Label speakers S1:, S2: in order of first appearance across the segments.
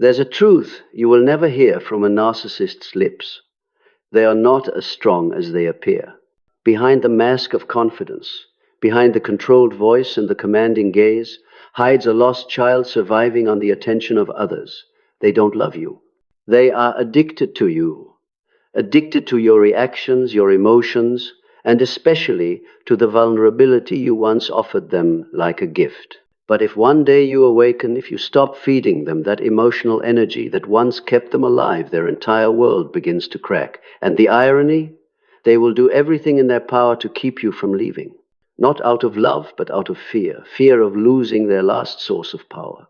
S1: There's a truth you will never hear from a narcissist's lips. They are not as strong as they appear. Behind the mask of confidence, behind the controlled voice and the commanding gaze, hides a lost child surviving on the attention of others. They don't love you. They are addicted to you, addicted to your reactions, your emotions, and especially to the vulnerability you once offered them like a gift. But if one day you awaken, if you stop feeding them that emotional energy that once kept them alive, their entire world begins to crack. And the irony? They will do everything in their power to keep you from leaving. Not out of love, but out of fear. Fear of losing their last source of power.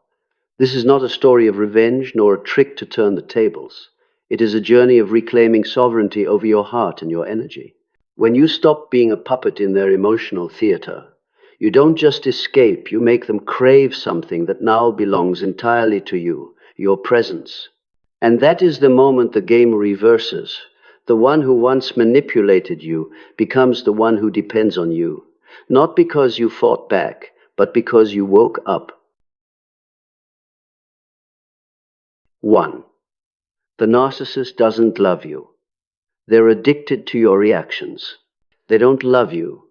S1: This is not a story of revenge, nor a trick to turn the tables. It is a journey of reclaiming sovereignty over your heart and your energy. When you stop being a puppet in their emotional theater, you don't just escape, you make them crave something that now belongs entirely to you, your presence. And that is the moment the game reverses. The one who once manipulated you becomes the one who depends on you, not because you fought back, but because you woke up. 1. The narcissist doesn't love you. They're addicted to your reactions. They don't love you.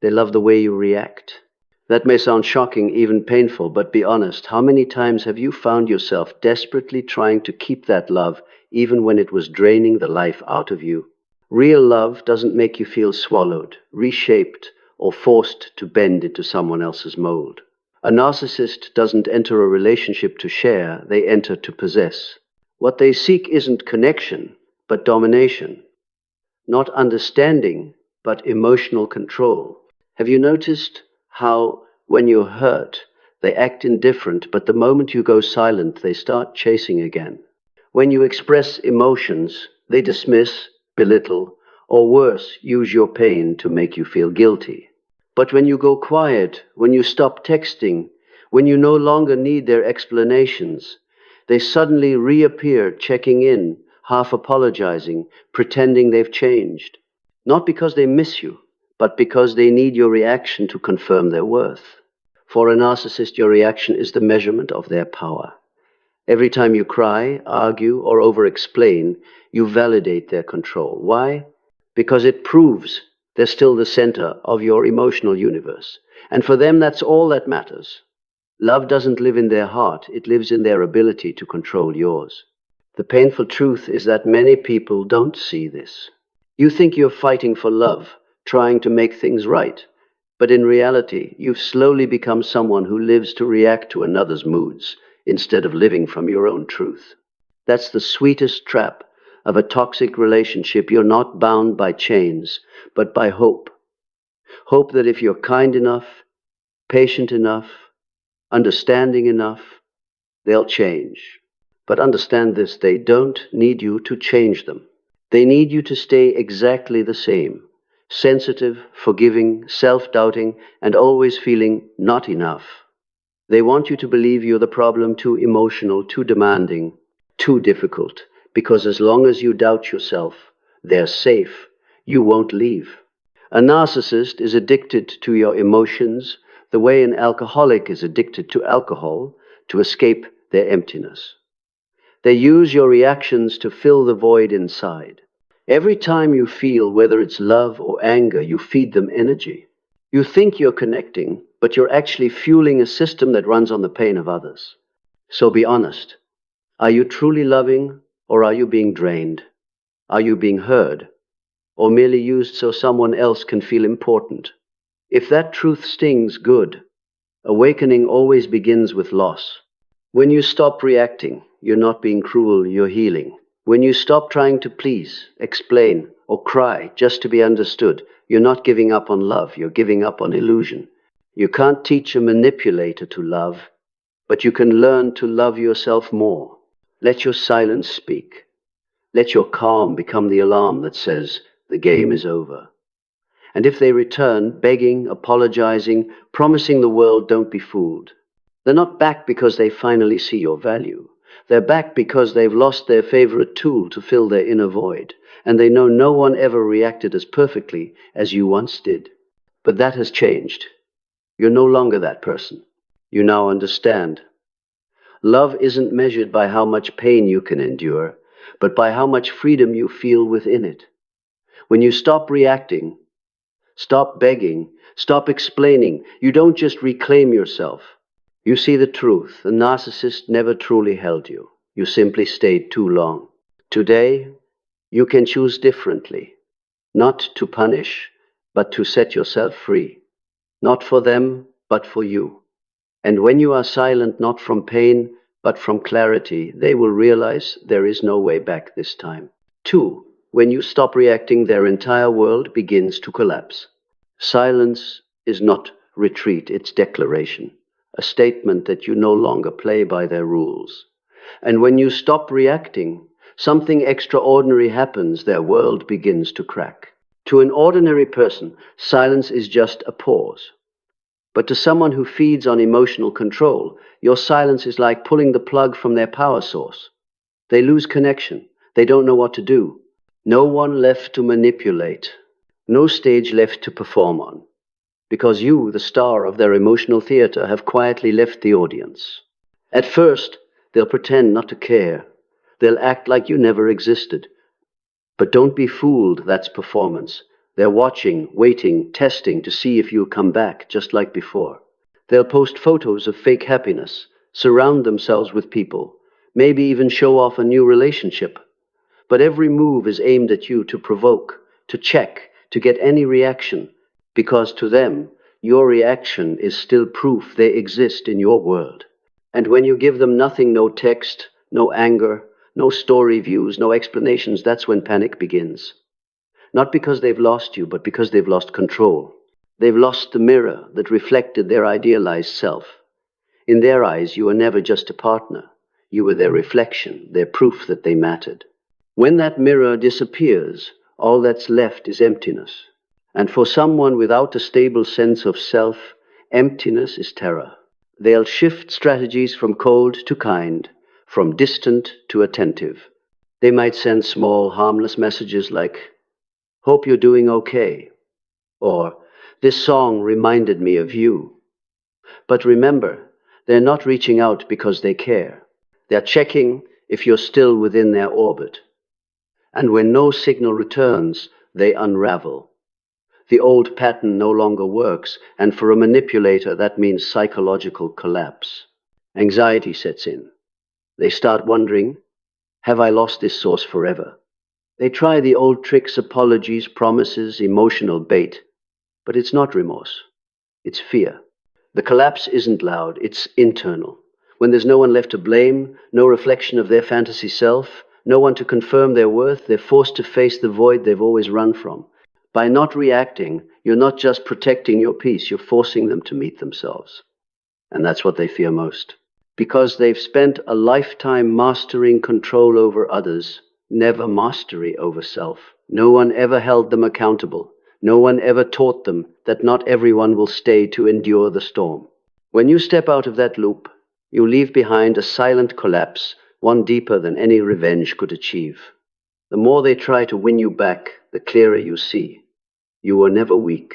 S1: They love the way you react. That may sound shocking, even painful, but be honest. How many times have you found yourself desperately trying to keep that love, even when it was draining the life out of you? Real love doesn't make you feel swallowed, reshaped, or forced to bend into someone else's mold. A narcissist doesn't enter a relationship to share, they enter to possess. What they seek isn't connection, but domination. Not understanding, but emotional control. Have you noticed how, when you're hurt, they act indifferent, but the moment you go silent, they start chasing again? When you express emotions, they dismiss, belittle, or worse, use your pain to make you feel guilty. But when you go quiet, when you stop texting, when you no longer need their explanations, they suddenly reappear, checking in, half apologizing, pretending they've changed. Not because they miss you, but because they need your reaction to confirm their worth. For a narcissist, your reaction is the measurement of their power. Every time you cry, argue, or over-explain, you validate their control. Why? Because it proves they're still the center of your emotional universe. And for them, that's all that matters. Love doesn't live in their heart, it lives in their ability to control yours. The painful truth is that many people don't see this. You think you're fighting for love, trying to make things right, but in reality, you've slowly become someone who lives to react to another's moods instead of living from your own truth. That's the sweetest trap of a toxic relationship. You're not bound by chains, but by hope. Hope that if you're kind enough, patient enough, understanding enough, they'll change. But understand this, they don't need you to change them. They need you to stay exactly the same, sensitive, forgiving, self-doubting, and always feeling not enough. They want you to believe you're the problem, too emotional, too demanding, too difficult, because as long as you doubt yourself, they're safe. You won't leave. A narcissist is addicted to your emotions the way an alcoholic is addicted to alcohol to escape their emptiness. They use your reactions to fill the void inside. Every time you feel, whether it's love or anger, you feed them energy. You think you're connecting, but you're actually fueling a system that runs on the pain of others. So be honest. Are you truly loving, or are you being drained? Are you being heard, or merely used so someone else can feel important? If that truth stings, good. Awakening always begins with loss. When you stop reacting, you're not being cruel, you're healing. When you stop trying to please, explain, or cry just to be understood, you're not giving up on love, you're giving up on illusion. You can't teach a manipulator to love, but you can learn to love yourself more. Let your silence speak. Let your calm become the alarm that says the game is over. And if they return, begging, apologizing, promising the world, don't be fooled. They're not back because they finally see your value. They're back because they've lost their favorite tool to fill their inner void, and they know no one ever reacted as perfectly as you once did. But that has changed. You're no longer that person. You now understand. Love isn't measured by how much pain you can endure, but by how much freedom you feel within it. When you stop reacting, stop begging, stop explaining, you don't just reclaim yourself. You see the truth. The narcissist never truly held you. You simply stayed too long. Today, you can choose differently. Not to punish, but to set yourself free. Not for them, but for you. And when you are silent, not from pain, but from clarity, they will realize there is no way back this time. 2. When you stop reacting, their entire world begins to collapse. Silence is not retreat, it's declaration, a statement that you no longer play by their rules. And when you stop reacting, something extraordinary happens, their world begins to crack. To an ordinary person, silence is just a pause. But to someone who feeds on emotional control, your silence is like pulling the plug from their power source. They lose connection. They don't know what to do. No one left to manipulate. No stage left to perform on. Because you, the star of their emotional theater, have quietly left the audience. At first, they'll pretend not to care. They'll act like you never existed. But don't be fooled, that's performance. They're watching, waiting, testing to see if you'll come back, just like before. They'll post photos of fake happiness, surround themselves with people, maybe even show off a new relationship. But every move is aimed at you to provoke, to check, to get any reaction, because to them, your reaction is still proof they exist in your world. And when you give them nothing, no text, no anger, no story views, no explanations, that's when panic begins. Not because they've lost you, but because they've lost control. They've lost the mirror that reflected their idealized self. In their eyes, you were never just a partner. You were their reflection, their proof that they mattered. When that mirror disappears, all that's left is emptiness. And for someone without a stable sense of self, emptiness is terror. They'll shift strategies from cold to kind, from distant to attentive. They might send small, harmless messages like, "Hope you're doing okay," or "This song reminded me of you." But remember, they're not reaching out because they care. They're checking if you're still within their orbit. And when no signal returns, they unravel. The old pattern no longer works, and for a manipulator, that means psychological collapse. Anxiety sets in. They start wondering, have I lost this source forever? They try the old tricks, apologies, promises, emotional bait. But it's not remorse. It's fear. The collapse isn't loud, it's internal. When there's no one left to blame, no reflection of their fantasy self, no one to confirm their worth, they're forced to face the void they've always run from. By not reacting, you're not just protecting your peace, you're forcing them to meet themselves. And that's what they fear most. Because they've spent a lifetime mastering control over others, never mastery over self. No one ever held them accountable. No one ever taught them that not everyone will stay to endure the storm. When you step out of that loop, you leave behind a silent collapse, one deeper than any revenge could achieve. The more they try to win you back, the clearer you see. You were never weak.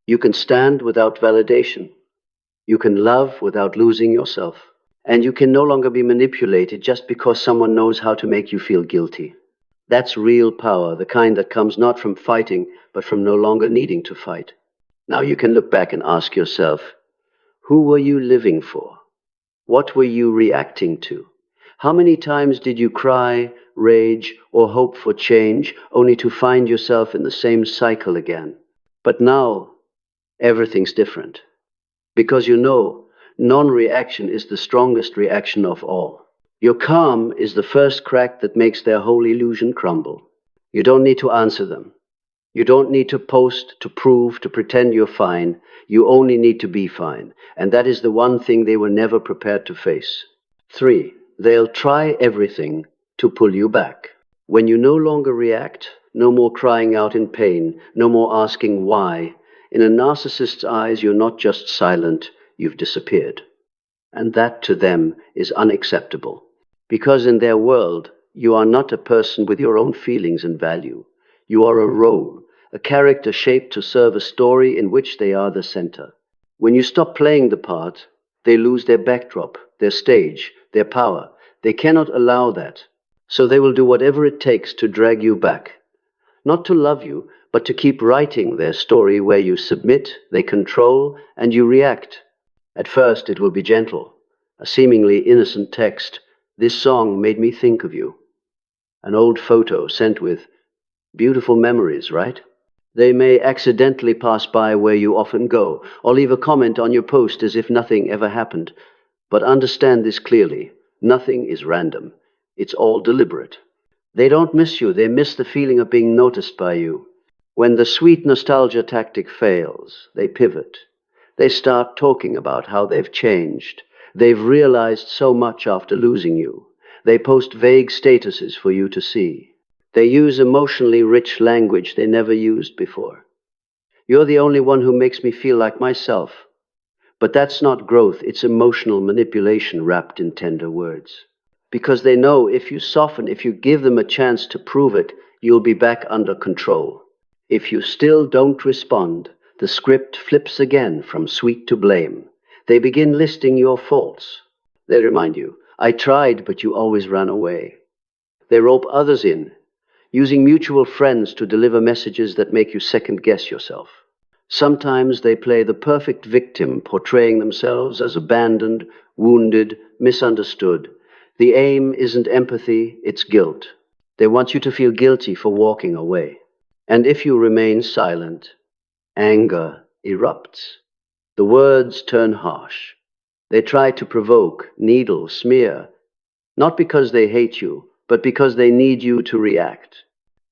S1: You can stand without validation. You can love without losing yourself. And you can no longer be manipulated just because someone knows how to make you feel guilty. That's real power, the kind that comes not from fighting, but from no longer needing to fight. Now you can look back and ask yourself, who were you living for? What were you reacting to? How many times did you cry, rage, or hope for change, only to find yourself in the same cycle again? But now, everything's different. Because you know, non-reaction is the strongest reaction of all. Your calm is the first crack that makes their whole illusion crumble. You don't need to answer them. You don't need to post, to prove, to pretend you're fine. You only need to be fine. And that is the one thing they were never prepared to face. 3. They'll try everything to pull you back. When you no longer react, no more crying out in pain, no more asking why, in a narcissist's eyes, you're not just silent, you've disappeared. And that to them is unacceptable. Because in their world, you are not a person with your own feelings and value. You are a role, a character shaped to serve a story in which they are the center. When you stop playing the part, they lose their backdrop, their stage, their power. They cannot allow that. So they will do whatever it takes to drag you back. Not to love you, but to keep writing their story where you submit, they control, and you react. At first it will be gentle, a seemingly innocent text. This song made me think of you. An old photo sent with beautiful memories, right? They may accidentally pass by where you often go, or leave a comment on your post as if nothing ever happened. But understand this clearly. Nothing is random. It's all deliberate. They don't miss you. They miss the feeling of being noticed by you. When the sweet nostalgia tactic fails, they pivot. They start talking about how they've changed. They've realized so much after losing you. They post vague statuses for you to see. They use emotionally rich language they never used before. You're the only one who makes me feel like myself. But that's not growth, it's emotional manipulation wrapped in tender words. Because they know if you soften, if you give them a chance to prove it, you'll be back under control. If you still don't respond, the script flips again from sweet to blame. They begin listing your faults. They remind you, I tried, but you always ran away. They rope others in, using mutual friends to deliver messages that make you second-guess yourself. Sometimes they play the perfect victim, portraying themselves as abandoned, wounded, misunderstood. The aim isn't empathy, it's guilt. They want you to feel guilty for walking away. And if you remain silent, anger erupts. The words turn harsh. They try to provoke, needle, smear, not because they hate you, but because they need you to react.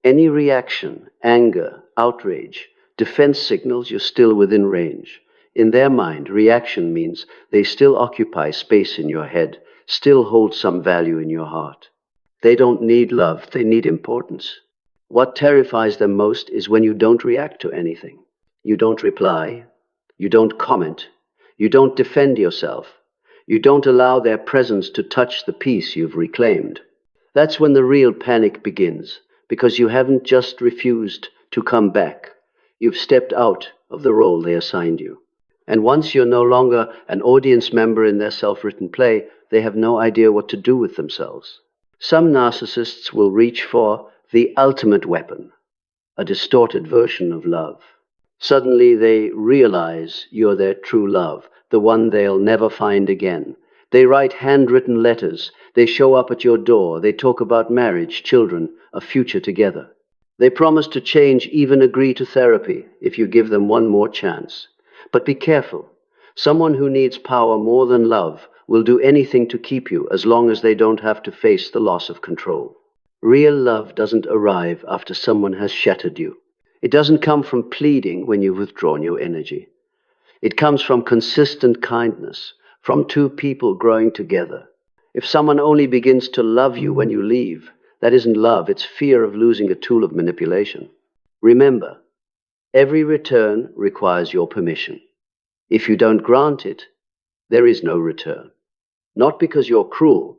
S1: Any reaction, anger, outrage, defense signals you're still within range. In their mind, reaction means they still occupy space in your head, still hold some value in your heart. They don't need love, they need importance. What terrifies them most is when you don't react to anything. You don't reply, you don't comment, you don't defend yourself, you don't allow their presence to touch the peace you've reclaimed. That's when the real panic begins, because you haven't just refused to come back. You've stepped out of the role they assigned you. And once you're no longer an audience member in their self-written play, they have no idea what to do with themselves. Some narcissists will reach for the ultimate weapon, a distorted version of love. Suddenly they realize you're their true love, the one they'll never find again. They write handwritten letters. They show up at your door. They talk about marriage, children, a future together. They promise to change, even agree to therapy if you give them one more chance. But be careful. Someone who needs power more than love will do anything to keep you as long as they don't have to face the loss of control. Real love doesn't arrive after someone has shattered you. It doesn't come from pleading when you've withdrawn your energy. It comes from consistent kindness, from two people growing together. If someone only begins to love you when you leave, that isn't love, it's fear of losing a tool of manipulation. Remember, every return requires your permission. If you don't grant it, there is no return. Not because you're cruel,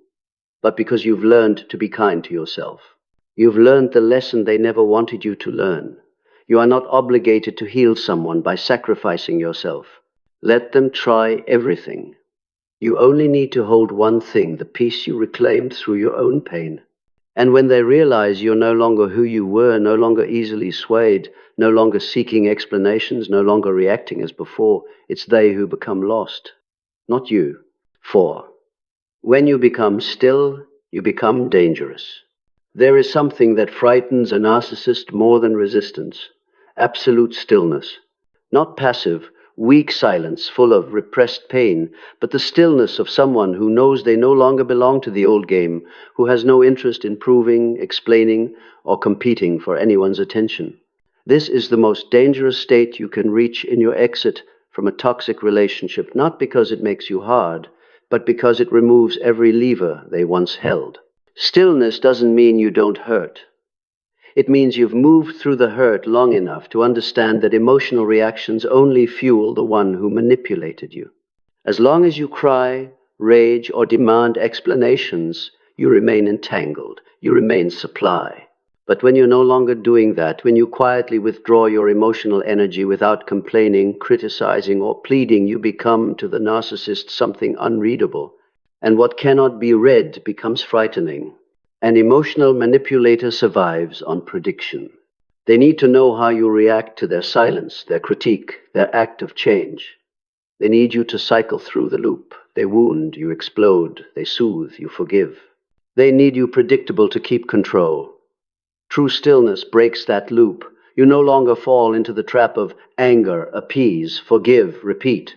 S1: but because you've learned to be kind to yourself. You've learned the lesson they never wanted you to learn. You are not obligated to heal someone by sacrificing yourself. Let them try everything. You only need to hold one thing, the peace you reclaimed through your own pain. And when they realize you're no longer who you were, no longer easily swayed, no longer seeking explanations, no longer reacting as before, it's they who become lost, not you. 4. When you become still, you become dangerous. There is something that frightens a narcissist more than resistance: absolute stillness. Not passive, weak silence full of repressed pain, but the stillness of someone who knows they no longer belong to the old game, who has no interest in proving, explaining, or competing for anyone's attention. This is the most dangerous state you can reach in your exit from a toxic relationship, not because it makes you hard, but because it removes every lever they once held. Stillness doesn't mean you don't hurt. It means you've moved through the hurt long enough to understand that emotional reactions only fuel the one who manipulated you. As long as you cry, rage, or demand explanations, you remain entangled, you remain supply. But when you're no longer doing that, when you quietly withdraw your emotional energy without complaining, criticizing, or pleading, you become to the narcissist something unreadable. And what cannot be read becomes frightening. An emotional manipulator survives on prediction. They need to know how you react to their silence, their critique, their act of change. They need you to cycle through the loop. They wound, you explode. They soothe, you forgive. They need you predictable to keep control. True stillness breaks that loop. You no longer fall into the trap of anger, appease, forgive, repeat.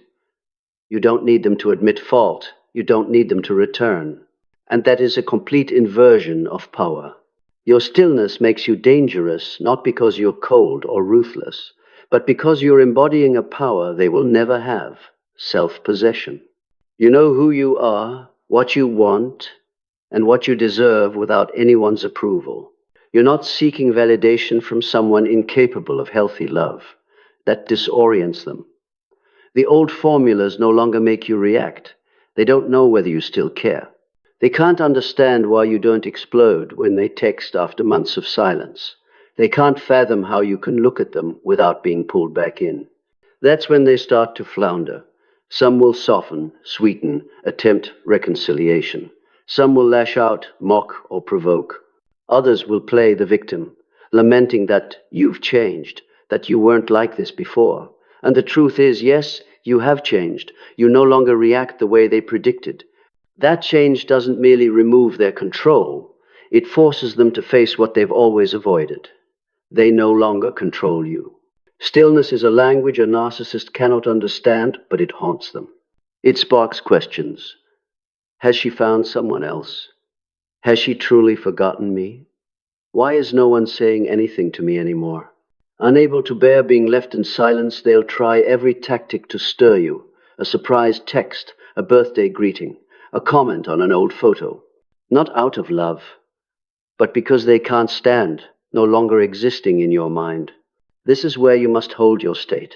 S1: You don't need them to admit fault. You don't need them to return. And that is a complete inversion of power. Your stillness makes you dangerous, not because you're cold or ruthless, but because you're embodying a power they will never have, self-possession. You know who you are, what you want, and what you deserve without anyone's approval. You're not seeking validation from someone incapable of healthy love. That disorients them. The old formulas no longer make you react. They don't know whether you still care. They can't understand why you don't explode when they text after months of silence. They can't fathom how you can look at them without being pulled back in. That's when they start to flounder. Some will soften, sweeten, attempt reconciliation. Some will lash out, mock, or provoke. Others will play the victim, lamenting that you've changed, that you weren't like this before. And the truth is, yes, you have changed. You no longer react the way they predicted. That change doesn't merely remove their control, it forces them to face what they've always avoided. They no longer control you. Stillness is a language a narcissist cannot understand, but it haunts them. It sparks questions. Has she found someone else? Has she truly forgotten me? Why is no one saying anything to me anymore? Unable to bear being left in silence, they'll try every tactic to stir you. A surprise text, a birthday greeting, a comment on an old photo. Not out of love, but because they can't stand, no longer existing in your mind. This is where you must hold your state.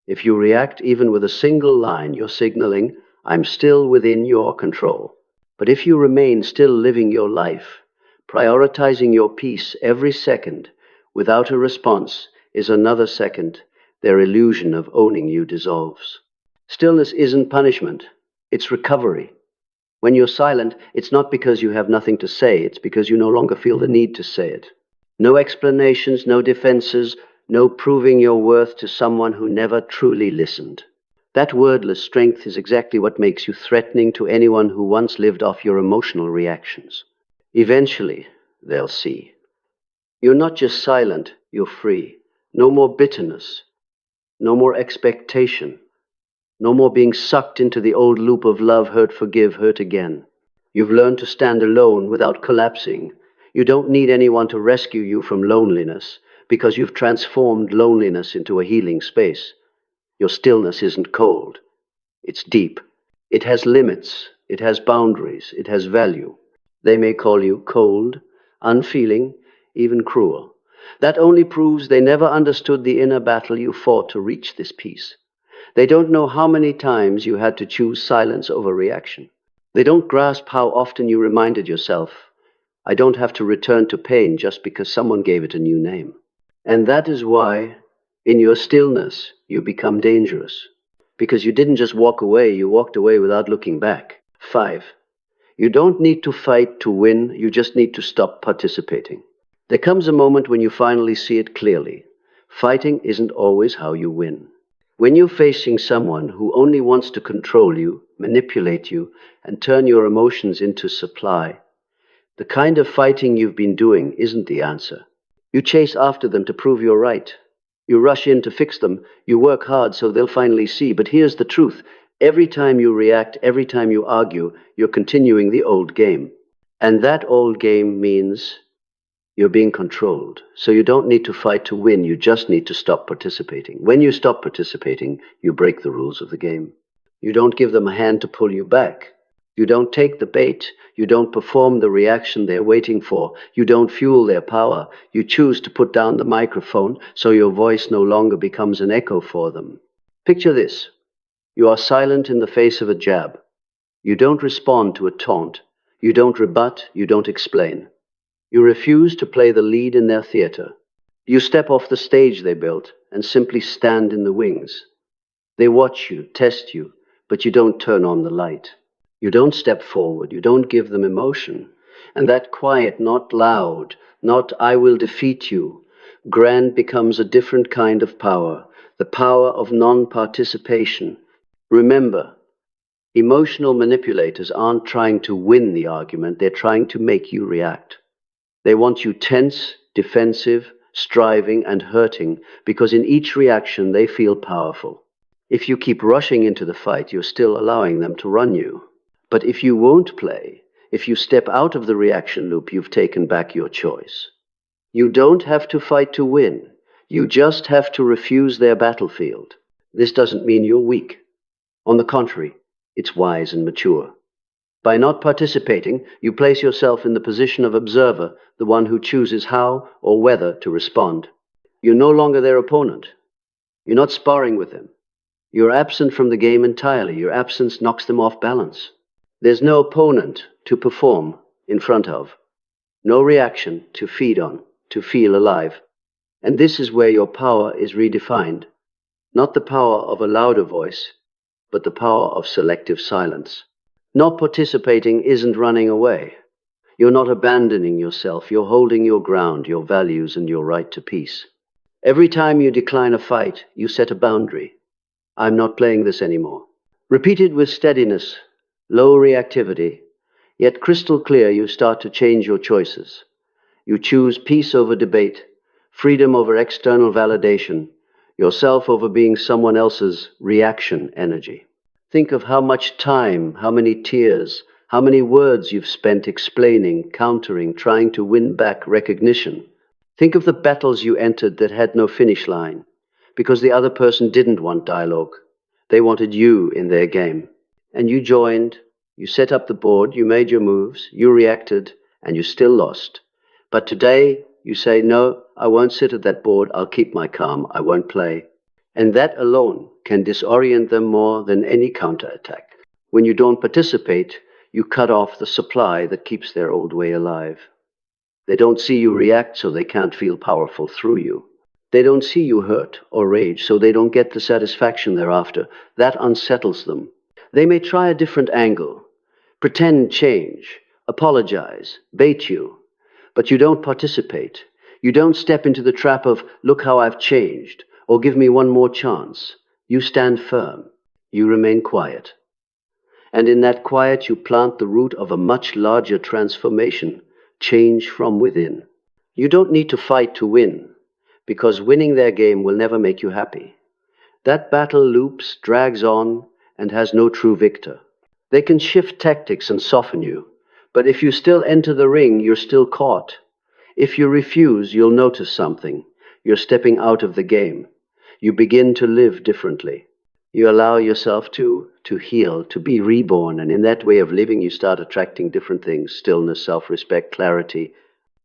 S1: If you react even with a single line, you're signaling, I'm still within your control. But if you remain still living your life, prioritizing your peace every second, without a response, is another second, their illusion of owning you dissolves. Stillness isn't punishment, it's recovery. When you're silent, it's not because you have nothing to say, it's because you no longer feel the need to say it. No explanations, no defenses, no proving your worth to someone who never truly listened. That wordless strength is exactly what makes you threatening to anyone who once lived off your emotional reactions. Eventually, they'll see. You're not just silent, you're free. No more bitterness, no more expectation, no more being sucked into the old loop of love, hurt, forgive, hurt again. You've learned to stand alone without collapsing. You don't need anyone to rescue you from loneliness, because you've transformed loneliness into a healing space. Your stillness isn't cold. It's deep. It has limits. It has boundaries. It has value. They may call you cold, unfeeling, even cruel. That only proves they never understood the inner battle you fought to reach this peace. They don't know how many times you had to choose silence over reaction. They don't grasp how often you reminded yourself, I don't have to return to pain just because someone gave it a new name. And that is why, in your stillness, you become dangerous. Because you didn't just walk away, you walked away without looking back. 5. You don't need to fight to win, you just need to stop participating. There comes a moment when you finally see it clearly. Fighting isn't always how you win. When you're facing someone who only wants to control you, manipulate you, and turn your emotions into supply, the kind of fighting you've been doing isn't the answer. You chase after them to prove you're right. You rush in to fix them. You work hard so they'll finally see. But here's the truth. Every time you react, every time you argue, you're continuing the old game. And that old game means you're being controlled. So you don't need to fight to win. You just need to stop participating. When you stop participating, you break the rules of the game. You don't give them a hand to pull you back. You don't take the bait. You don't perform the reaction they're waiting for. You don't fuel their power. You choose to put down the microphone so your voice no longer becomes an echo for them. Picture this. You are silent in the face of a jab. You don't respond to a taunt. You don't rebut. You don't explain. You refuse to play the lead in their theater. You step off the stage they built and simply stand in the wings. They watch you, test you, but you don't turn on the light. You don't step forward. You don't give them emotion. And that quiet, not loud, not "I will defeat you," grand becomes a different kind of power, the power of non-participation. Remember, emotional manipulators aren't trying to win the argument, they're trying to make you react. They want you tense, defensive, striving, and hurting, because in each reaction they feel powerful. If you keep rushing into the fight, you're still allowing them to run you. But if you won't play, if you step out of the reaction loop, you've taken back your choice. You don't have to fight to win. You just have to refuse their battlefield. This doesn't mean you're weak. On the contrary, it's wise and mature. By not participating, you place yourself in the position of observer, the one who chooses how or whether to respond. You're no longer their opponent. You're not sparring with them. You're absent from the game entirely. Your absence knocks them off balance. There's no opponent to perform in front of, no reaction to feed on, to feel alive. And this is where your power is redefined. Not the power of a louder voice, but the power of selective silence. Not participating isn't running away. You're not abandoning yourself. You're holding your ground, your values, and your right to peace. Every time you decline a fight, you set a boundary. I'm not playing this anymore. Repeated with steadiness, low reactivity, yet crystal clear, you start to change your choices. You choose peace over debate, freedom over external validation, yourself over being someone else's reaction energy. Think of how much time, how many tears, how many words you've spent explaining, countering, trying to win back recognition. Think of the battles you entered that had no finish line, because the other person didn't want dialogue. They wanted you in their game. And you joined, you set up the board, you made your moves, you reacted, and you still lost. But today, you say, no, I won't sit at that board, I'll keep my calm, I won't play. And that alone can disorient them more than any counterattack. When you don't participate, you cut off the supply that keeps their old way alive. They don't see you react, so they can't feel powerful through you. They don't see you hurt or rage, so they don't get the satisfaction they're after. That unsettles them. They may try a different angle, pretend change, apologize, bait you, but you don't participate. You don't step into the trap of, look how I've changed, or give me one more chance. You stand firm. You remain quiet. And in that quiet, you plant the root of a much larger transformation, change from within. You don't need to fight to win, because winning their game will never make you happy. That battle loops, drags on, and has no true victor. They can shift tactics and soften you, but if you still enter the ring, you're still caught. If you refuse, you'll notice something. You're stepping out of the game. You begin to live differently. You allow yourself to heal, to be reborn, and in that way of living, you start attracting different things: stillness, self-respect, clarity.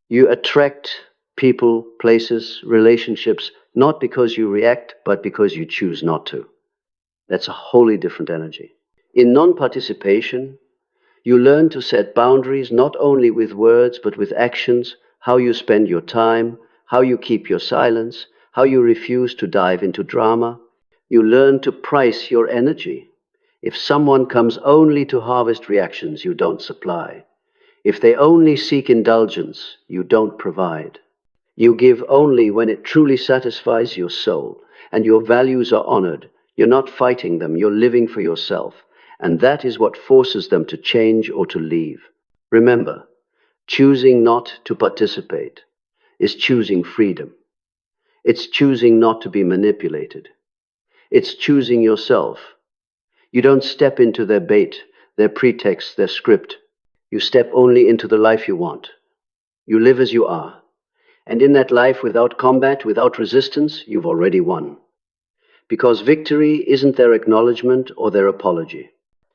S1: You attract people, places, relationships, not because you react, but because you choose not to. That's a wholly different energy. In non-participation, you learn to set boundaries not only with words, but with actions, how you spend your time, how you keep your silence, how you refuse to dive into drama. You learn to price your energy. If someone comes only to harvest reactions, you don't supply. If they only seek indulgence, you don't provide. You give only when it truly satisfies your soul, and your values are honored. You're not fighting them, you're living for yourself. And that is what forces them to change or to leave. Remember, choosing not to participate is choosing freedom. It's choosing not to be manipulated. It's choosing yourself. You don't step into their bait, their pretext, their script. You step only into the life you want. You live as you are. And in that life, without combat, without resistance, you've already won. Because victory isn't their acknowledgement or their apology.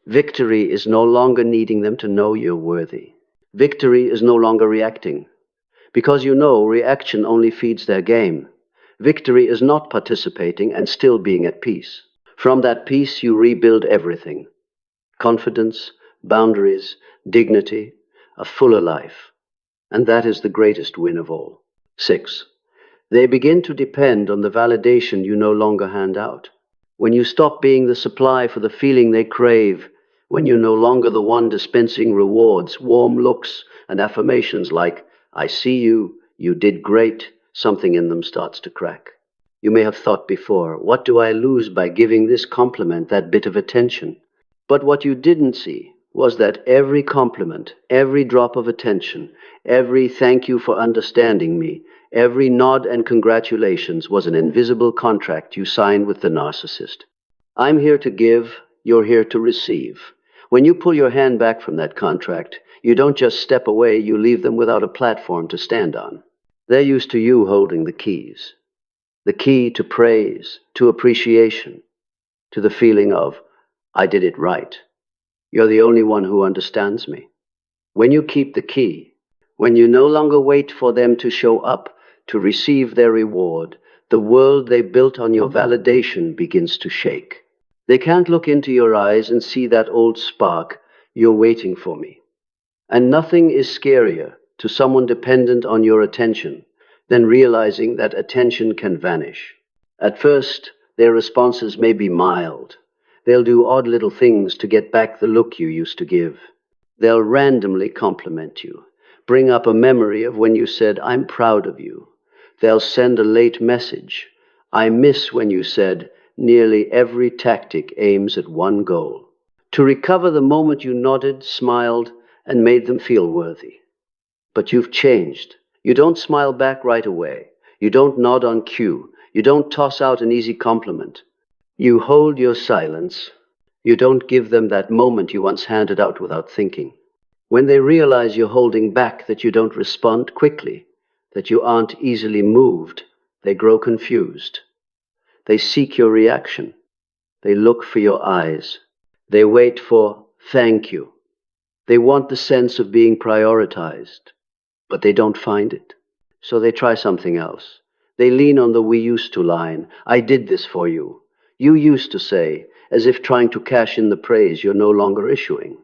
S1: Victory is no longer needing them to know you're worthy. Victory is no longer reacting. Because you know reaction only feeds their game. Victory is not participating and still being at peace. From that peace, you rebuild everything: confidence, boundaries, dignity, a fuller life. And that is the greatest win of all. 6. They begin to depend on the validation you no longer hand out. When you stop being the supply for the feeling they crave, When you're no longer the one dispensing rewards, warm looks, and affirmations like, I see you, you did great, something in them starts to crack. You may have thought before, what do I lose by giving this compliment that bit of attention? But what you didn't see was that every compliment, every drop of attention, every thank you for understanding me, every nod and congratulations was an invisible contract you signed with the narcissist. I'm here to give, you're here to receive. When you pull your hand back from that contract, you don't just step away, you leave them without a platform to stand on. They're used to you holding the keys. The key to praise, to appreciation, to the feeling of, I did it right. You're the only one who understands me. When you keep the key, when you no longer wait for them to show up to receive their reward, the world they built on your validation begins to shake. They can't look into your eyes and see that old spark, you're waiting for me. And nothing is scarier to someone dependent on your attention than realizing that attention can vanish. At first, their responses may be mild. They'll do odd little things to get back the look you used to give. They'll randomly compliment you, bring up a memory of when you said, I'm proud of you. They'll send a late message. I miss when you said, nearly every tactic aims at one goal. To recover the moment you nodded, smiled, and made them feel worthy. But you've changed. You don't smile back right away. You don't nod on cue. You don't toss out an easy compliment. You hold your silence. You don't give them that moment you once handed out without thinking. When they realize you're holding back, that you don't respond quickly, that you aren't easily moved, they grow confused. They seek your reaction. They look for your eyes. They wait for thank you. They want the sense of being prioritized, but they don't find it. So they try something else. They lean on the we used to line. I did this for you. You used to say, as if trying to cash in the praise you're no longer issuing.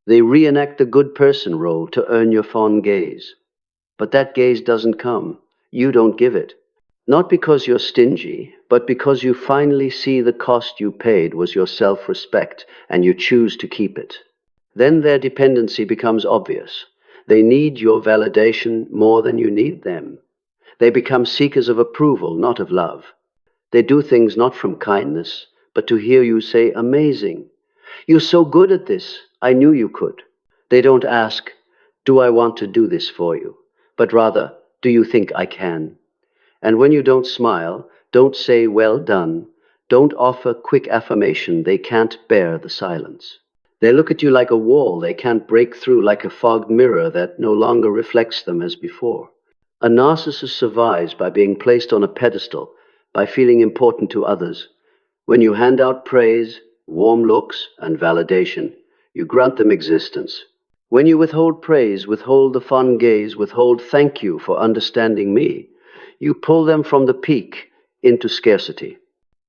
S1: They reenact the good person role to earn your fond gaze. But that gaze doesn't come. You don't give it. Not because you're stingy, but because you finally see the cost you paid was your self-respect, and you choose to keep it. Then their dependency becomes obvious. They need your validation more than you need them. They become seekers of approval, not of love. They do things not from kindness, but to hear you say, amazing. You're so good at this. I knew you could. They don't ask, do I want to do this for you? But rather, do you think I can? And when you don't smile, don't say, well done. Don't offer quick affirmation. They can't bear the silence. They look at you like a wall they can't break through, like a fogged mirror that no longer reflects them as before. A narcissist survives by being placed on a pedestal, by feeling important to others. When you hand out praise, warm looks, and validation, you grant them existence. When you withhold praise, withhold the fond gaze, withhold thank you for understanding me, you pull them from the peak into scarcity.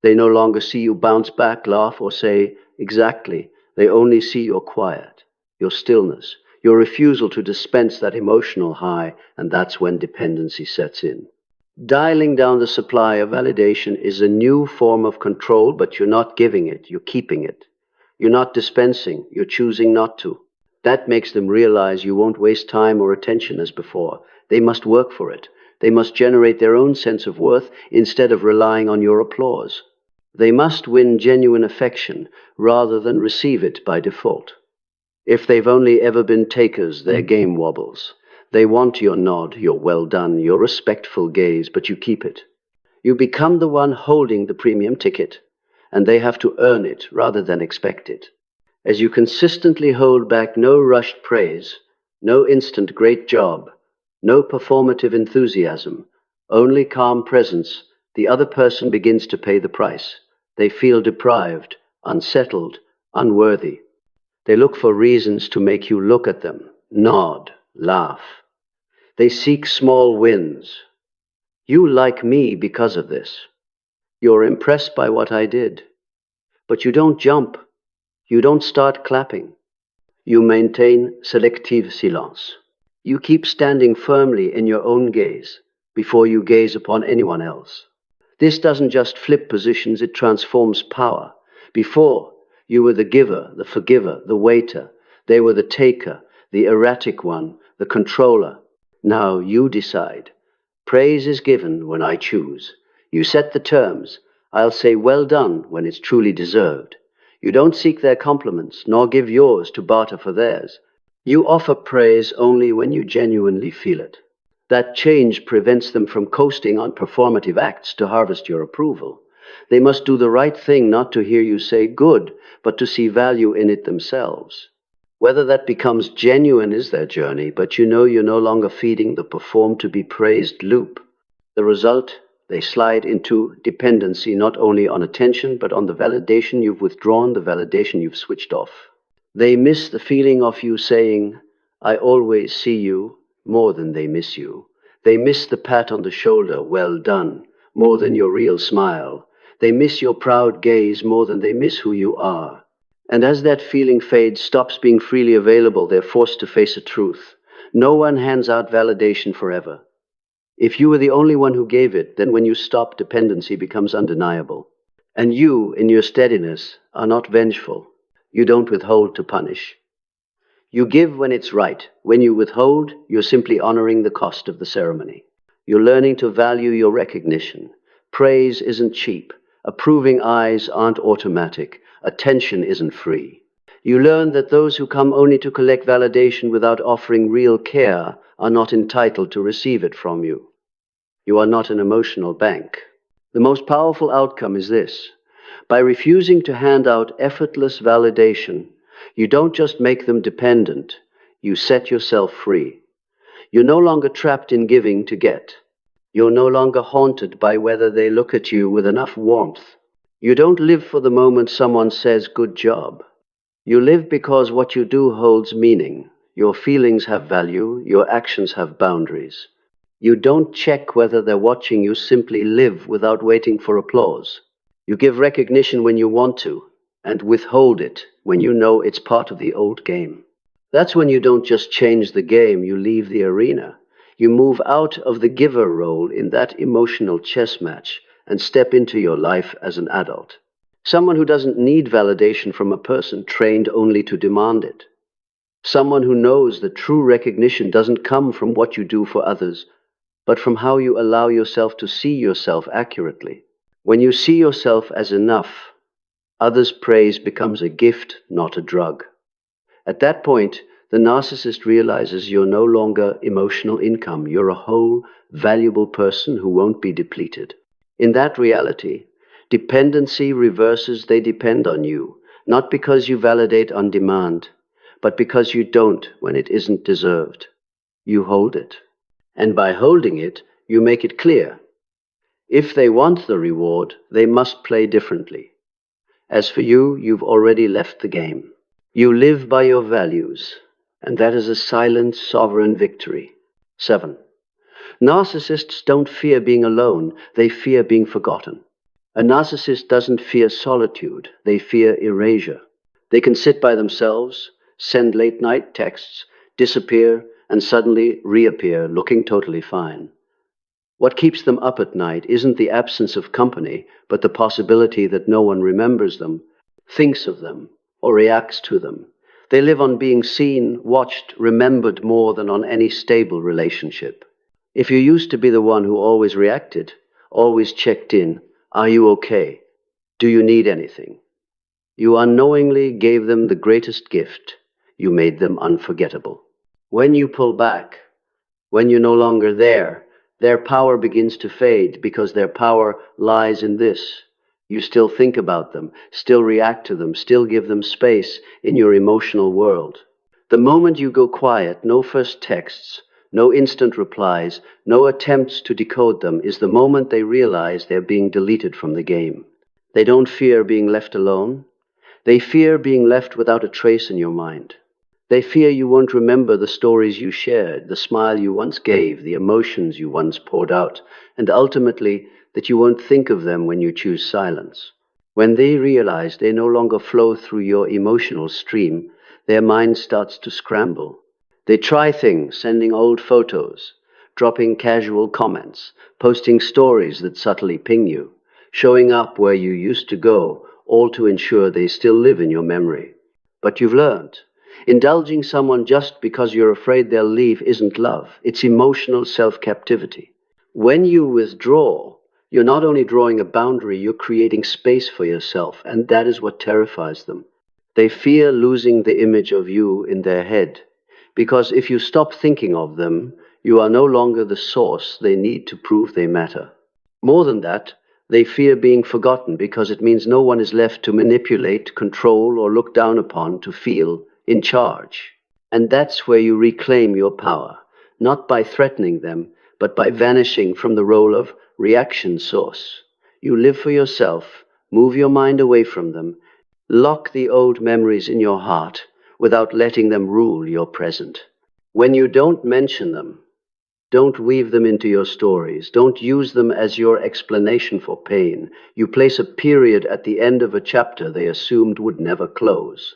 S1: They no longer see you bounce back, laugh, or say, exactly. They only see your quiet, your stillness, your refusal to dispense that emotional high, and that's when dependency sets in. Dialing down the supply of validation is a new form of control, but you're not giving it, you're keeping it. You're not dispensing, you're choosing not to. That makes them realize you won't waste time or attention as before. They must work for it. They must generate their own sense of worth instead of relying on your applause. They must win genuine affection rather than receive it by default. If they've only ever been takers, their game wobbles. They want your nod, your well done, your respectful gaze, but you keep it. You become the one holding the premium ticket, and they have to earn it rather than expect it. As you consistently hold back no rushed praise, no instant great job, no performative enthusiasm, only calm presence, the other person begins to pay the price. They feel deprived, unsettled, unworthy. They look for reasons to make you look at them, nod, laugh. They seek small wins. You like me because of this. You're impressed by what I did. But you don't jump. You don't start clapping. You maintain selective silence. You keep standing firmly in your own gaze before you gaze upon anyone else. This doesn't just flip positions, it transforms power. Before, You were the giver, the forgiver, the waiter. They were the taker, the erratic one, the controller. Now you decide. Praise is given when I choose. You set the terms. I'll say well done when it's truly deserved. You don't seek their compliments, nor give yours to barter for theirs. You offer praise only when you genuinely feel it. That change prevents them from coasting on performative acts to harvest your approval. They must do the right thing not to hear you say good, but to see value in it themselves. Whether that becomes genuine is their journey, but you know you're no longer feeding the perform-to-be-praised loop. The result, they slide into dependency not only on attention, but on the validation you've withdrawn, the validation you've switched off. They miss the feeling of you saying, I always see you, more than they miss you. They miss the pat on the shoulder, well done, more than your real smile. They miss your proud gaze more than they miss who you are. And as that feeling fades, stops being freely available, they're forced to face a truth. No one hands out validation forever. If you were the only one who gave it, then when you stop, dependency becomes undeniable. And you, in your steadiness, are not vengeful. You don't withhold to punish. You give when it's right. When you withhold, you're simply honoring the cost of the ceremony. You're learning to value your recognition. Praise isn't cheap. Approving eyes aren't automatic. Attention isn't free. You learn that those who come only to collect validation without offering real care are not entitled to receive it from you. You are not an emotional bank. The most powerful outcome is this. By refusing to hand out effortless validation, you don't just make them dependent, you set yourself free. You're no longer trapped in giving to get. You're no longer haunted by whether they look at you with enough warmth. You don't live for the moment someone says, good job. You live because what you do holds meaning. Your feelings have value, your actions have boundaries. You don't check whether they're watching, you simply live without waiting for applause. You give recognition when you want to, and withhold it when you know it's part of the old game. That's when you don't just change the game, you leave the arena. You move out of the giver role in that emotional chess match and step into your life as an adult. Someone who doesn't need validation from a person trained only to demand it. Someone who knows that true recognition doesn't come from what you do for others, but from how you allow yourself to see yourself accurately. When you see yourself as enough, others' praise becomes a gift, not a drug. At that point, the narcissist realizes you're no longer emotional income. You're a whole, valuable person who won't be depleted. In that reality, dependency reverses. They depend on you, not because you validate on demand, but because you don't when it isn't deserved. You hold it. And by holding it, you make it clear. If they want the reward, they must play differently. As for you, you've already left the game. You live by your values, and that is a silent, sovereign victory. 7. Narcissists don't fear being alone, they fear being forgotten. A narcissist doesn't fear solitude, they fear erasure. They can sit by themselves, send late-night texts, disappear, and suddenly reappear looking totally fine. What keeps them up at night isn't the absence of company, but the possibility that no one remembers them, thinks of them, or reacts to them. They live on being seen, watched, remembered more than on any stable relationship. If you used to be the one who always reacted, always checked in, are you okay? Do you need anything? You unknowingly gave them the greatest gift. You made them unforgettable. When you pull back, when you're no longer there, their power begins to fade because their power lies in this. You still think about them, still react to them, still give them space in your emotional world. The moment you go quiet, no first texts, no instant replies, no attempts to decode them, is the moment they realize they're being deleted from the game. They don't fear being left alone. They fear being left without a trace in your mind. They fear you won't remember the stories you shared, the smile you once gave, the emotions you once poured out, and ultimately that you won't think of them when you choose silence. When they realize they no longer flow through your emotional stream, their mind starts to scramble. They try things, sending old photos, dropping casual comments, posting stories that subtly ping you, showing up where you used to go, all to ensure they still live in your memory. But you've learned. Indulging someone just because you're afraid they'll leave isn't love. It's emotional self-captivity. When you withdraw, you're not only drawing a boundary, you're creating space for yourself, and that is what terrifies them. They fear losing the image of you in their head, because if you stop thinking of them, you are no longer the source they need to prove they matter. More than that, they fear being forgotten because it means no one is left to manipulate, control, or look down upon to feel in charge. And that's where you reclaim your power, not by threatening them, but by vanishing from the role of reaction source. You live for yourself, move your mind away from them, lock the old memories in your heart without letting them rule your present. When you don't mention them, don't weave them into your stories. Don't use them as your explanation for pain. You place a period at the end of a chapter they assumed would never close.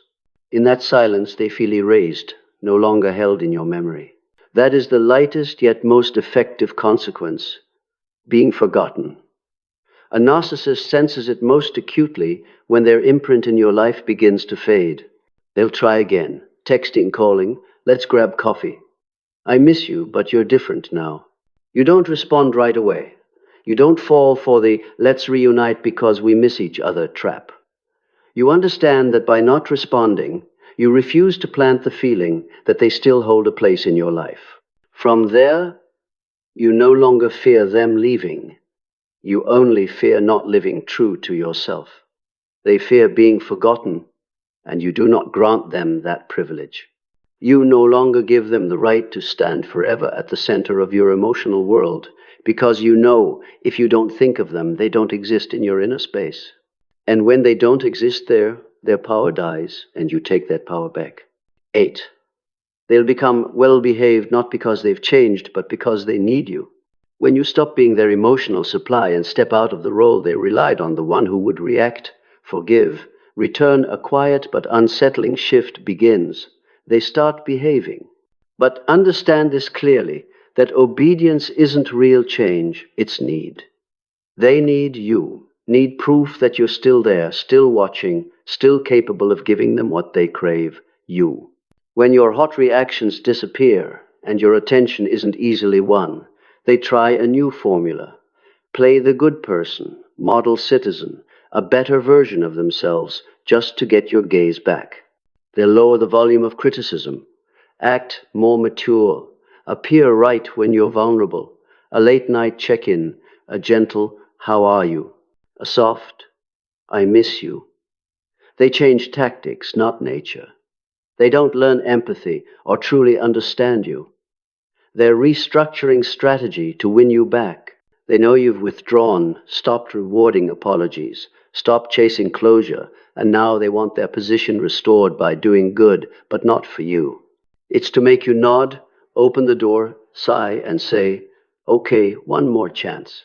S1: In that silence, they feel erased, no longer held in your memory. That is the lightest yet most effective consequence, being forgotten. A narcissist senses it most acutely when their imprint in your life begins to fade. They'll try again, texting, calling, let's grab coffee. I miss you, but you're different now. You don't respond right away. You don't fall for the let's reunite because we miss each other trap. You understand that by not responding, you refuse to plant the feeling that they still hold a place in your life. From there, you no longer fear them leaving. You only fear not living true to yourself. They fear being forgotten, and you do not grant them that privilege. You no longer give them the right to stand forever at the center of your emotional world, because you know if you don't think of them, they don't exist in your inner space. And when they don't exist there, their power dies, and you take that power back. 8. They'll become well-behaved not because they've changed, but because they need you. When you stop being their emotional supply and step out of the role they relied on, the one who would react, forgive, return, a quiet but unsettling shift begins. They start behaving. But understand this clearly, that obedience isn't real change, it's need. They need you, need proof that you're still there, still watching, still capable of giving them what they crave, you. When your hot reactions disappear and your attention isn't easily won, they try a new formula. Play the good person, model citizen, a better version of themselves, just to get your gaze back. They'll lower the volume of criticism, act more mature, appear right when you're vulnerable, a late-night check-in, a gentle, how are you? A soft, I miss you. They change tactics, not nature. They don't learn empathy or truly understand you. They're restructuring strategy to win you back. They know you've withdrawn, stopped rewarding apologies, stopped chasing closure, and now they want their position restored by doing good, but not for you. It's to make you nod, open the door, sigh, and say, okay, one more chance.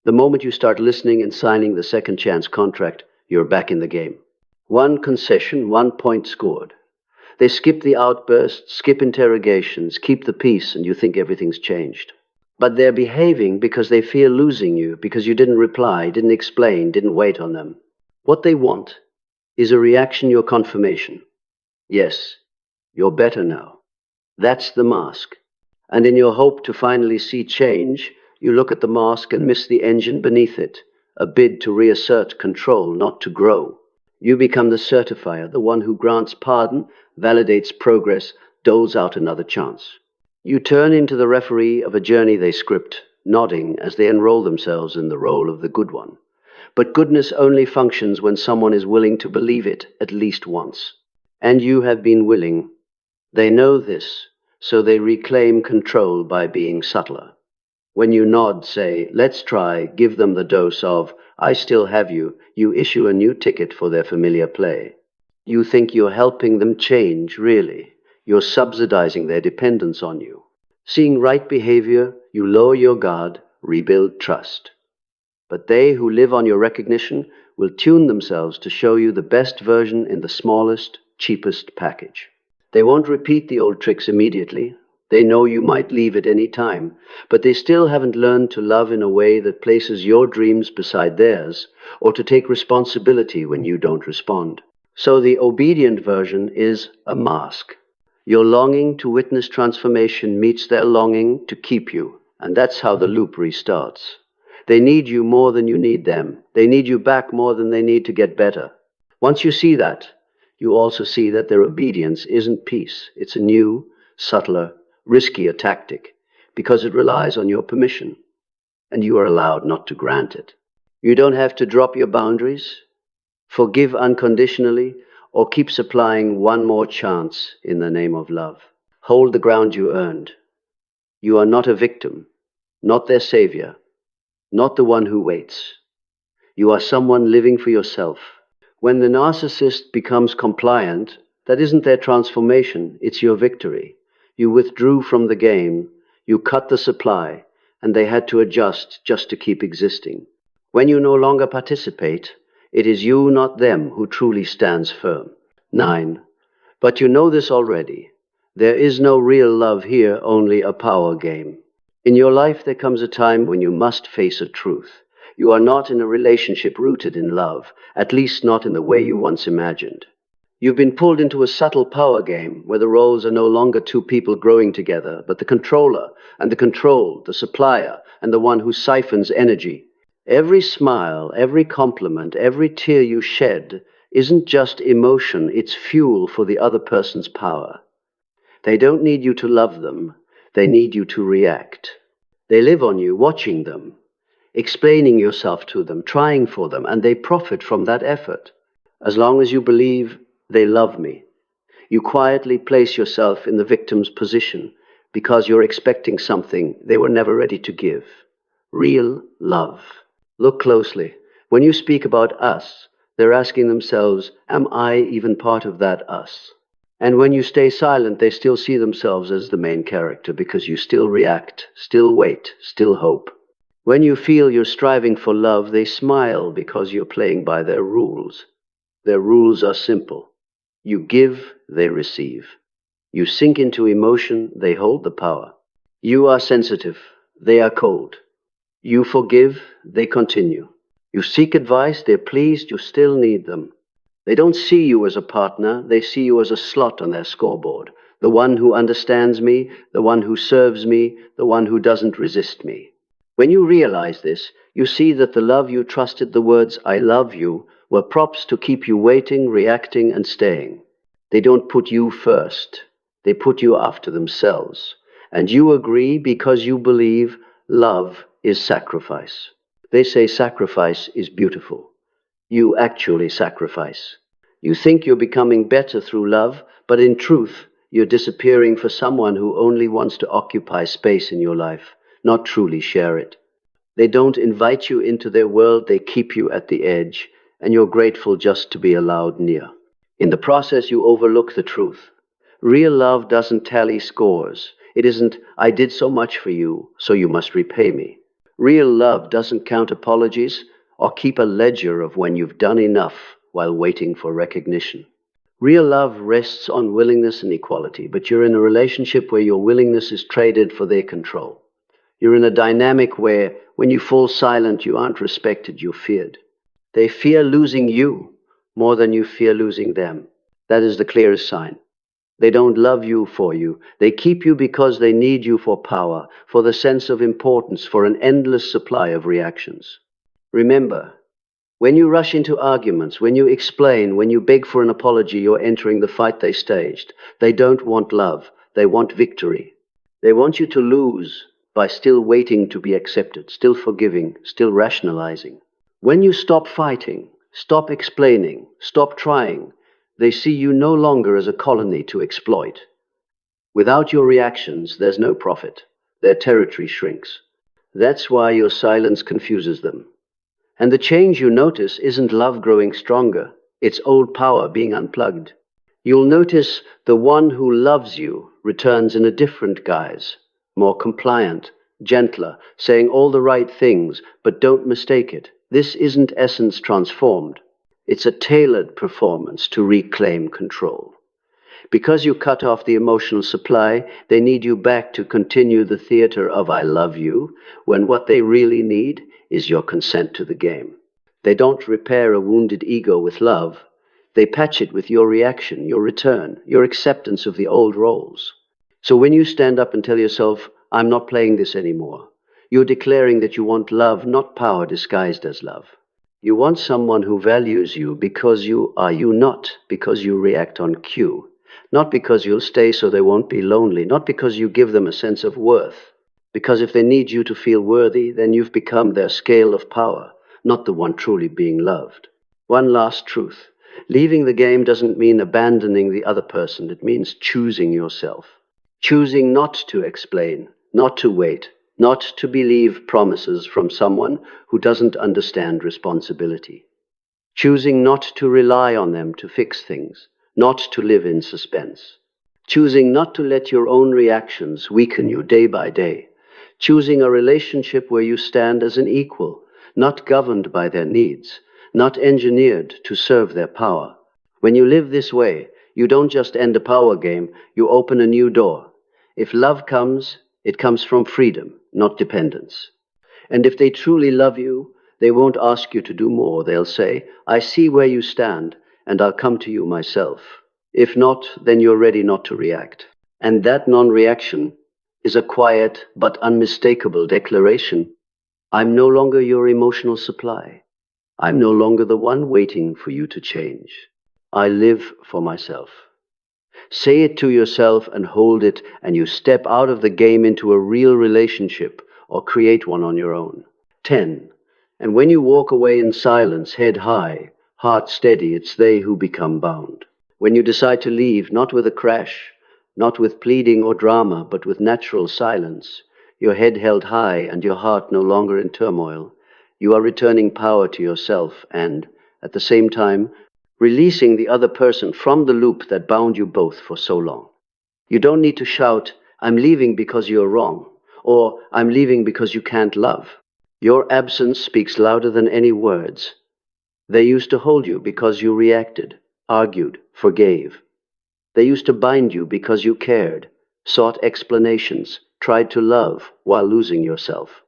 S1: The moment you start listening and signing the second chance contract, you're back in the game. One concession, 1 point scored. They skip the outbursts, skip interrogations, keep the peace, and you think everything's changed. But they're behaving because they fear losing you, because you didn't reply, didn't explain, didn't wait on them. What they want is a reaction, your confirmation. Yes, you're better now. That's the mask. And in your hope to finally see change, you look at the mask and miss the engine beneath it, a bid to reassert control, not to grow. You become the certifier, the one who grants pardon, validates progress, doles out another chance. You turn into the referee of a journey they script, nodding as they enroll themselves in the role of the good one. But goodness only functions when someone is willing to believe it at least once. And you have been willing. They know this, so they reclaim control by being subtler. When you nod, say, let's try, give them the dose of, I still have you, you issue a new ticket for their familiar play. You think you're helping them change, really. You're subsidizing their dependence on you. Seeing right behavior, you lower your guard, rebuild trust. But they who live on your recognition will tune themselves to show you the best version in the smallest, cheapest package. They won't repeat the old tricks immediately, They know you might leave at any time, but they still haven't learned to love in a way that places your dreams beside theirs, or to take responsibility when you don't respond. So the obedient version is a mask. Your longing to witness transformation meets their longing to keep you, and that's how the loop restarts. They need you more than you need them. They need you back more than they need to get better. Once you see that, you also see that their obedience isn't peace. It's a new, subtler, riskier tactic, because it relies on your permission, and you are allowed not to grant it. You don't have to drop your boundaries, forgive unconditionally, or keep supplying one more chance in the name of love. Hold the ground you earned. You are not a victim, not their savior, not the one who waits. You are someone living for yourself. When the narcissist becomes compliant, that isn't their transformation, it's your victory. You withdrew from the game, you cut the supply, and they had to adjust just to keep existing. When you no longer participate, it is you, not them, who truly stands firm. 9. But you know this already. There is no real love here, only a power game. In your life there comes a time when you must face a truth. You are not in a relationship rooted in love, at least not in the way you once imagined. You've been pulled into a subtle power game where the roles are no longer two people growing together, but the controller and the controlled, the supplier and the one who siphons energy. Every smile, every compliment, every tear you shed isn't just emotion, it's fuel for the other person's power. They don't need you to love them, they need you to react. They live on you, watching them, explaining yourself to them, trying for them, and they profit from that effort. As long as you believe they love me, you quietly place yourself in the victim's position because you're expecting something they were never ready to give. Real love. Look closely. When you speak about us, they're asking themselves, am I even part of that us? And when you stay silent, they still see themselves as the main character because you still react, still wait, still hope. When you feel you're striving for love, they smile because you're playing by their rules. Their rules are simple. You give, they receive. You sink into emotion, they hold the power. You are sensitive, they are cold. You forgive, they continue. You seek advice, they're pleased, you still need them. They don't see you as a partner, they see you as a slot on their scoreboard. The one who understands me, the one who serves me, the one who doesn't resist me. When you realize this, you see that the love you trusted the words, I love you, were props to keep you waiting, reacting, and staying. They don't put you first. They put you after themselves. And you agree because you believe love is sacrifice. They say sacrifice is beautiful. You actually sacrifice. You think you're becoming better through love, but in truth, you're disappearing for someone who only wants to occupy space in your life, not truly share it. They don't invite you into their world, they keep you at the edge, and you're grateful just to be allowed near. In the process, you overlook the truth. Real love doesn't tally scores. It isn't, I did so much for you, so you must repay me. Real love doesn't count apologies or keep a ledger of when you've done enough while waiting for recognition. Real love rests on willingness and equality, but you're in a relationship where your willingness is traded for their control. You're in a dynamic where, when you fall silent, you aren't respected, you're feared. They fear losing you more than you fear losing them. That is the clearest sign. They don't love you for you. They keep you because they need you for power, for the sense of importance, for an endless supply of reactions. Remember, when you rush into arguments, when you explain, when you beg for an apology, you're entering the fight they staged. They don't want love. They want victory. They want you to lose by still waiting to be accepted, still forgiving, still rationalizing. When you stop fighting, stop explaining, stop trying, they see you no longer as a colony to exploit. Without your reactions, there's no profit. Their territory shrinks. That's why your silence confuses them. And the change you notice isn't love growing stronger. It's old power being unplugged. You'll notice the one who loves you returns in a different guise, more compliant, gentler, saying all the right things, but don't mistake it. This isn't essence transformed. It's a tailored performance to reclaim control. Because you cut off the emotional supply, they need you back to continue the theater of I love you, when what they really need is your consent to the game. They don't repair a wounded ego with love. They patch it with your reaction, your return, your acceptance of the old roles. So when you stand up and tell yourself, I'm not playing this anymore, you're declaring that you want love, not power disguised as love. You want someone who values you because you are you, not because you react on cue. Not because you'll stay so they won't be lonely, not because you give them a sense of worth. Because if they need you to feel worthy, then you've become their scale of power, not the one truly being loved. One last truth. Leaving the game doesn't mean abandoning the other person. It means choosing yourself. Choosing not to explain, not to wait, not to believe promises from someone who doesn't understand responsibility. Choosing not to rely on them to fix things, not to live in suspense. Choosing not to let your own reactions weaken you day by day. Choosing a relationship where you stand as an equal, not governed by their needs, not engineered to serve their power. When you live this way, you don't just end a power game, you open a new door. If love comes, it comes from freedom, not dependence. And if they truly love you, they won't ask you to do more. They'll say, I see where you stand, and I'll come to you myself. If not, then you're ready not to react. And that non-reaction is a quiet but unmistakable declaration. I'm no longer your emotional supply. I'm no longer the one waiting for you to change. I live for myself. Say it to yourself and hold it, and you step out of the game into a real relationship or create one on your own. 10. And when you walk away in silence, head high, heart steady, it's they who become bound. When you decide to leave, not with a crash, not with pleading or drama, but with natural silence, your head held high and your heart no longer in turmoil, you are returning power to yourself and, at the same time, releasing the other person from the loop that bound you both for so long. You don't need to shout, I'm leaving because you're wrong, or I'm leaving because you can't love. Your absence speaks louder than any words. They used to hold you because you reacted, argued, forgave. They used to bind you because you cared, sought explanations, tried to love while losing yourself.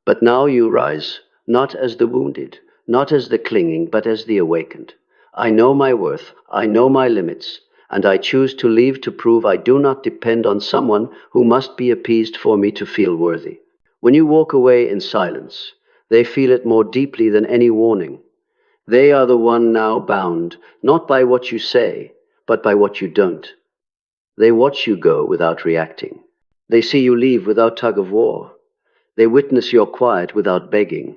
S1: But now you rise, not as the wounded, not as the clinging, but as the awakened. I know my worth, I know my limits, and I choose to leave to prove I do not depend on someone who must be appeased for me to feel worthy. When you walk away in silence, they feel it more deeply than any warning. They are the one now bound, not by what you say, but by what you don't. They watch you go without reacting. They see you leave without tug of war. They witness your quiet without begging.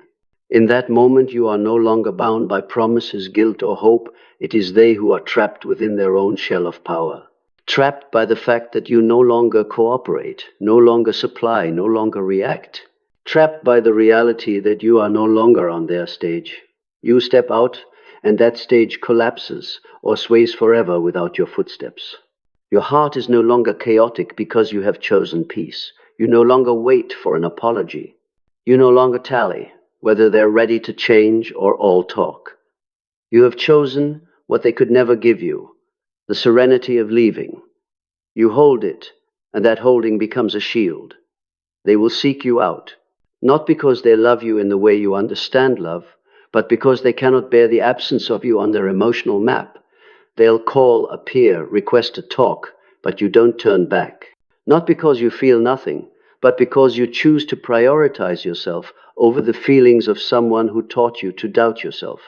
S1: In that moment, you are no longer bound by promises, guilt, or hope. It is they who are trapped within their own shell of power. Trapped by the fact that you no longer cooperate, no longer supply, no longer react. Trapped by the reality that you are no longer on their stage. You step out, and that stage collapses or sways forever without your footsteps. Your heart is no longer chaotic because you have chosen peace. You no longer wait for an apology. You no longer tally whether they're ready to change or all talk. You have chosen what they could never give you, the serenity of leaving. You hold it, and that holding becomes a shield. They will seek you out, not because they love you in the way you understand love, but because they cannot bear the absence of you on their emotional map. They'll call, appear, request a talk, but you don't turn back. Not because you feel nothing, but because you choose to prioritize yourself over the feelings of someone who taught you to doubt yourself.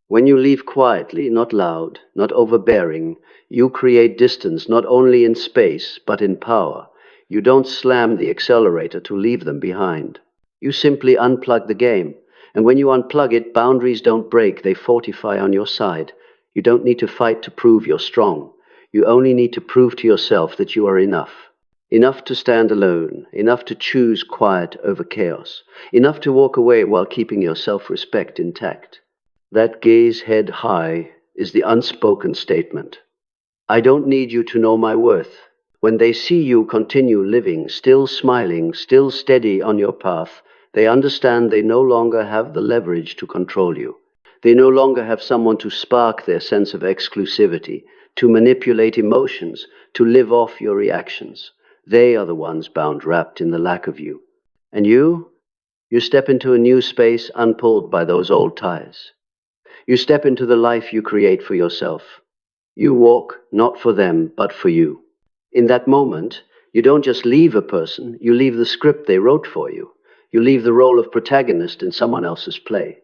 S1: When you leave quietly, not loud, not overbearing, you create distance not only in space, but in power. You don't slam the accelerator to leave them behind. You simply unplug the game. And when you unplug it, boundaries don't break, they fortify on your side. You don't need to fight to prove you're strong. You only need to prove to yourself that you are enough. Enough to stand alone, enough to choose quiet over chaos, enough to walk away while keeping your self-respect intact. That gaze head high is the unspoken statement. I don't need you to know my worth. When they see you continue living, still smiling, still steady on your path, they understand they no longer have the leverage to control you. They no longer have someone to spark their sense of exclusivity. to manipulate emotions, to live off your reactions. They are the ones bound wrapped in the lack of you. And you step into a new space unpulled by those old ties. You step into the life you create for yourself. You walk not for them, but for you. In that moment, you don't just leave a person, you leave the script they wrote for you. You leave the role of protagonist in someone else's play.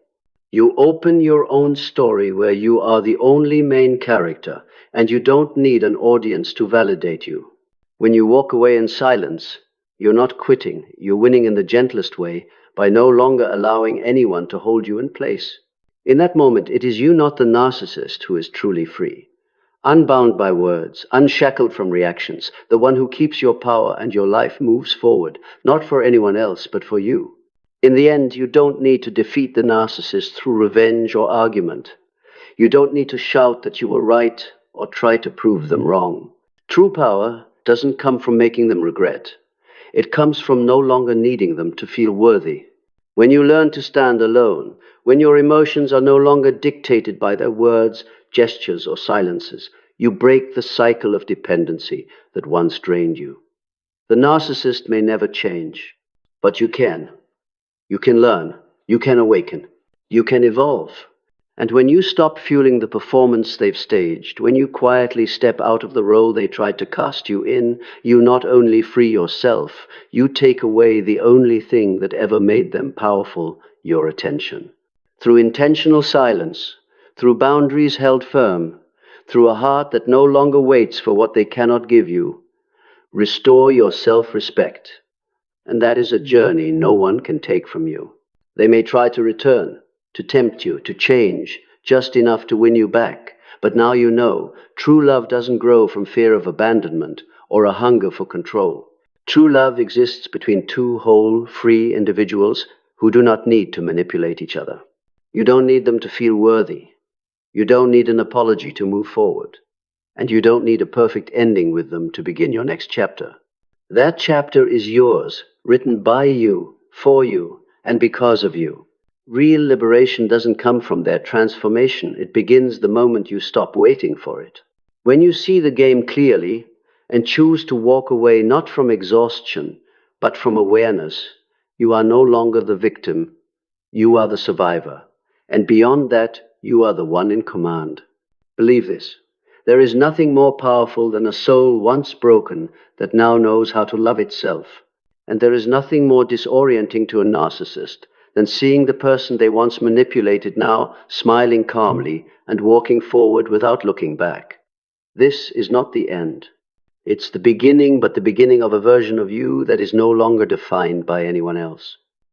S1: You open your own story where you are the only main character, and you don't need an audience to validate you. When you walk away in silence, you're not quitting, you're winning in the gentlest way by no longer allowing anyone to hold you in place. In that moment, it is you, not the narcissist, who is truly free. Unbound by words, unshackled from reactions, the one who keeps your power and your life moves forward, not for anyone else, but for you. In the end, you don't need to defeat the narcissist through revenge or argument. You don't need to shout that you were right or try to prove them wrong. True power doesn't come from making them regret. It comes from no longer needing them to feel worthy. When you learn to stand alone, when your emotions are no longer dictated by their words, gestures, or silences, you break the cycle of dependency that once drained you. The narcissist may never change, but you can. You can learn, you can awaken, you can evolve. And when you stop fueling the performance they've staged, when you quietly step out of the role they tried to cast you in, you not only free yourself, you take away the only thing that ever made them powerful, your attention. Through intentional silence, through boundaries held firm, through a heart that no longer waits for what they cannot give you, restore your self-respect. And that is a journey no one can take from you. They may try to return, to tempt you, to change, just enough to win you back. But now you know, true love doesn't grow from fear of abandonment or a hunger for control. True love exists between two whole, free individuals who do not need to manipulate each other. You don't need them to feel worthy. You don't need an apology to move forward. And you don't need a perfect ending with them to begin your next chapter. That chapter is yours, written by you, for you, and because of you. Real liberation doesn't come from their transformation. It begins the moment you stop waiting for it. When you see the game clearly and choose to walk away not from exhaustion, but from awareness, you are no longer the victim. You are the survivor. And beyond that, you are the one in command. Believe this. There is nothing more powerful than a soul once broken that now knows how to love itself. And there is nothing more disorienting to a narcissist than seeing the person they once manipulated now smiling calmly and walking forward without looking back. This is not the end. It's the beginning, but the beginning of a version of you that is no longer defined by anyone else.